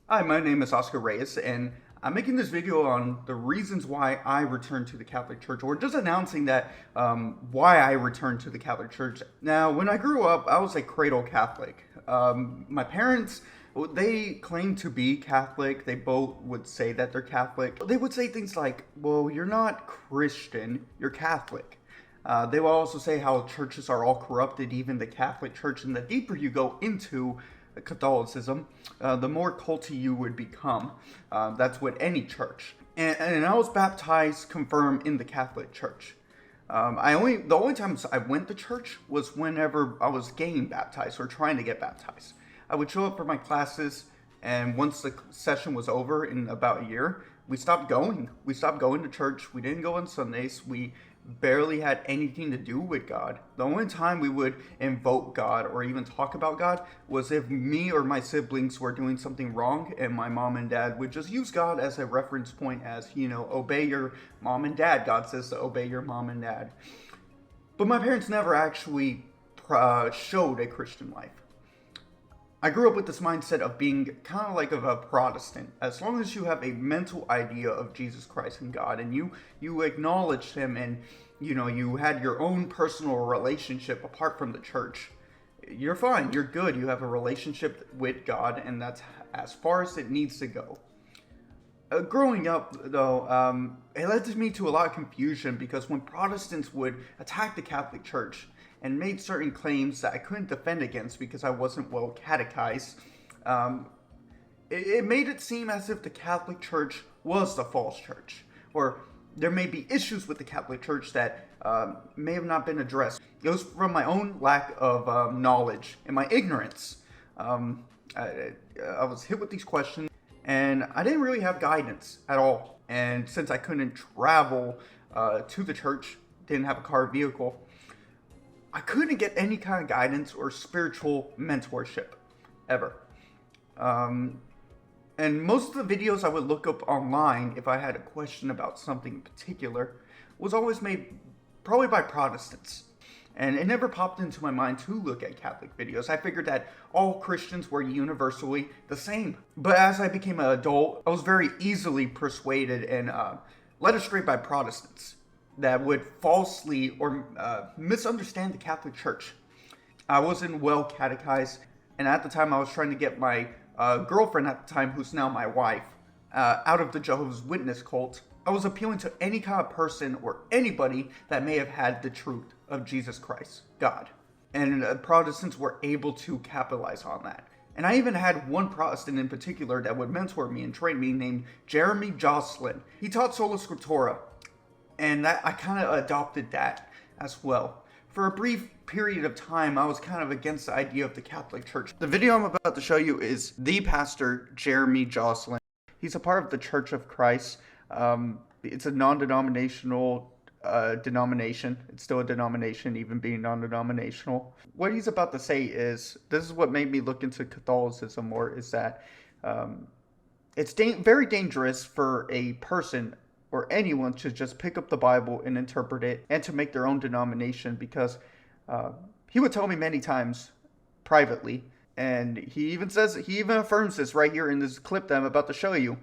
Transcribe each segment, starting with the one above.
Hi, my name is Oscar Reyes, and I'm making this video on the reasons why I returned to the Catholic Church, or just announcing that why I returned to the Catholic Church. Now, when I grew up, I was a cradle Catholic. My parents, they claim to be Catholic. They both would say that they're Catholic. They would say things like, well, you're not Christian, you're Catholic. They will also say how churches are all corrupted, even the Catholic Church, and the deeper you go into Catholicism, the more culty you would become. That's with any church. And I was baptized, confirmed in the Catholic Church. The only times I went to church was whenever I was getting baptized or trying to get baptized. I would show up for my classes, and once the session was over in about a year, we stopped going. We stopped going to church. We didn't go on Sundays. We barely had anything to do with God. The only time we would invoke God or even talk about God was if me or my siblings were doing something wrong, and my mom and dad would just use God as a reference point, as, obey your mom and dad. God says to obey your mom and dad. But my parents never actually showed a Christian life. I grew up with this mindset of being kind of like a Protestant. As long as you have a mental idea of Jesus Christ and God, and you acknowledged him, and you had your own personal relationship apart from the church, you're fine, you're good. You have a relationship with God, and that's as far as it needs to go. Growing up, though, it led me to a lot of confusion, because when Protestants would attack the Catholic Church and made certain claims that I couldn't defend against because I wasn't well catechized, it made it seem as if the Catholic Church was the false church, or there may be issues with the Catholic Church that may have not been addressed. It was from my own lack of knowledge and my ignorance. I was hit with these questions, and I didn't really have guidance at all. And since I couldn't travel to the church, didn't have a car vehicle, I couldn't get any kind of guidance or spiritual mentorship, ever. And most of the videos I would look up online if I had a question about something in particular was always made probably by Protestants. And it never popped into my mind to look at Catholic videos. I figured that all Christians were universally the same. But as I became an adult, I was very easily persuaded and led astray by Protestants that would falsely or misunderstand the Catholic Church. I wasn't well catechized, and at the time I was trying to get my girlfriend at the time, who's now my wife, out of the Jehovah's Witness cult. I was appealing to any kind of person or anybody that may have had the truth of Jesus Christ, God. And Protestants were able to capitalize on that. And I even had one Protestant in particular that would mentor me and train me, named Jeremy Jocelyn. He taught Sola Scriptura, and I kind of adopted that as well. For a brief period of time, I was kind of against the idea of the Catholic Church. The video I'm about to show you is the pastor, Jeremy Jocelyn. He's a part of the Church of Christ. It's a non-denominational denomination. It's still a denomination, even being non-denominational. What he's about to say is, this is what made me look into Catholicism more, is that it's very dangerous for a person or anyone to just pick up the Bible and interpret it and to make their own denomination, because he would tell me many times privately, and he even affirms this right here in this clip that I'm about to show you,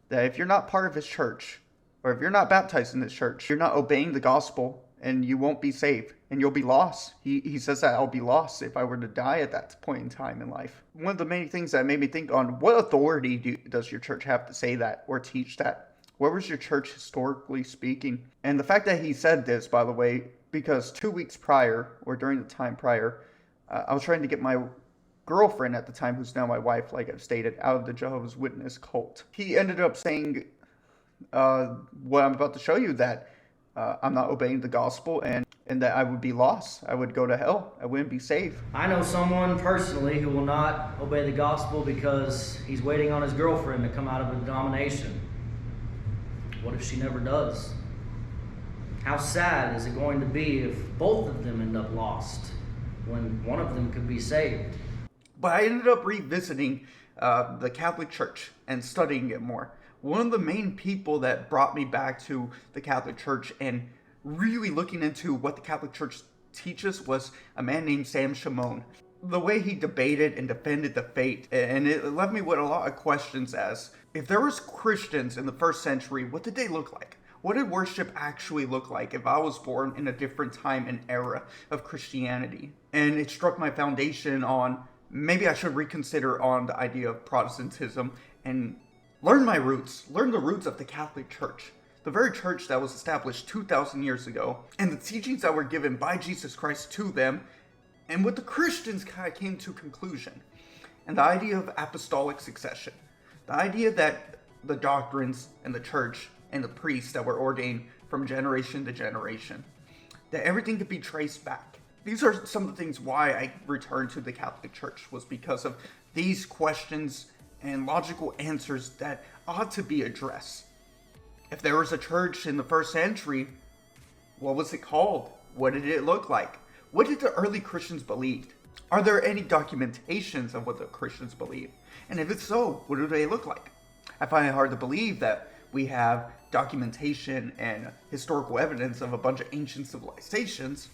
that if you're not part of his church, or if you're not baptized in this church, you're not obeying the gospel, and you won't be saved, and you'll be lost. He says that I'll be lost if I were to die at that point in time in life. One of the many things that made me think on, what authority does your church have to say that or teach that? Where was your church historically speaking? And the fact that he said this, by the way, because 2 weeks prior, or during the time prior, I was trying to get my girlfriend at the time, who's now my wife, like I've stated, out of the Jehovah's Witness cult. He ended up saying what I'm about to show you, that I'm not obeying the gospel, and that I would be lost. I would go to hell. I wouldn't be saved. I know someone personally who will not obey the gospel because he's waiting on his girlfriend to come out of a denomination. What if she never does? How sad is it going to be if both of them end up lost when one of them could be saved? But I ended up revisiting the Catholic Church and studying it more. One of the main people that brought me back to the Catholic Church and really looking into what the Catholic Church teaches was a man named Sam Shimon. the way he debated and defended the faith, and it left me with a lot of questions as if there was Christians in the first century, what did they look like? What did worship actually look like if I was born in a different time and era of Christianity? And it struck my foundation on maybe I should reconsider on the idea of Protestantism and learn my roots, learn the roots of the Catholic Church, the very church that was established 2,000 years ago, and the teachings that were given by Jesus Christ to them, and what the Christians kind of came to conclusion. And the idea of apostolic succession, the idea that the doctrines and the church and the priests that were ordained from generation to generation, that everything could be traced back. These are some of the things why I returned to the Catholic Church, was because of these questions and logical answers that ought to be addressed. If there was a church in the first century, what was it called? What did it look like? What did the early Christians believe? Are there any documentations of what the Christians believe? And if it's so, what do they look like? I find it hard to believe that we have documentation and historical evidence of a bunch of ancient civilizations,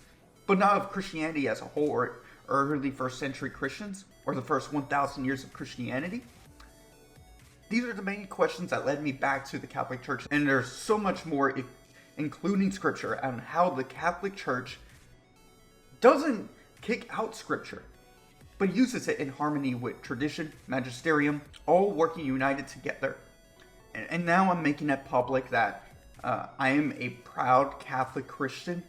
but not of Christianity as a whole, or early first century Christians, or the first 1,000 years of Christianity. These are the main questions that led me back to the Catholic Church, and there's so much more, including scripture, on how the Catholic Church doesn't kick out scripture, but uses it in harmony with tradition, magisterium, all working united together. And now I'm making it public that I am a proud Catholic Christian,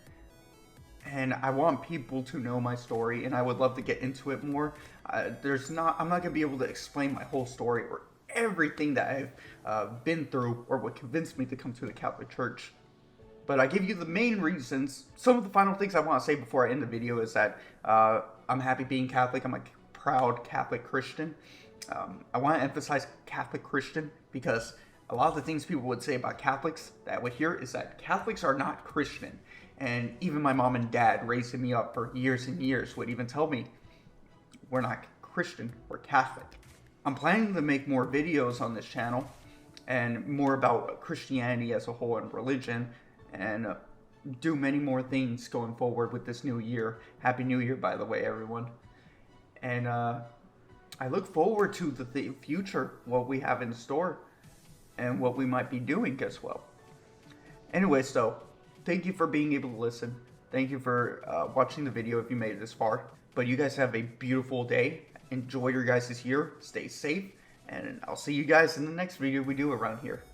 and I want people to know my story, and I would love to get into it more. I'm not going to be able to explain my whole story or everything that I've been through or what convinced me to come to the Catholic Church. But I give you the main reasons. Some of the final things I want to say before I end the video is that I'm happy being Catholic. I'm a proud Catholic Christian. I want to emphasize Catholic Christian because a lot of the things people would say about Catholics that I would hear is that Catholics are not Christian. And even my mom and dad, raising me up for years and years, would even tell me, we're not Christian, we're Catholic. I'm planning to make more videos on this channel and more about Christianity as a whole and religion, and do many more things going forward with this new year. Happy New Year, by the way, everyone. And I look forward to the future, what we have in store, and what we might be doing as well. Anyway, so thank you for being able to listen. Thank you for watching the video if you made it this far. But you guys have a beautiful day. Enjoy your guys' year. Stay safe. And I'll see you guys in the next video we do around here.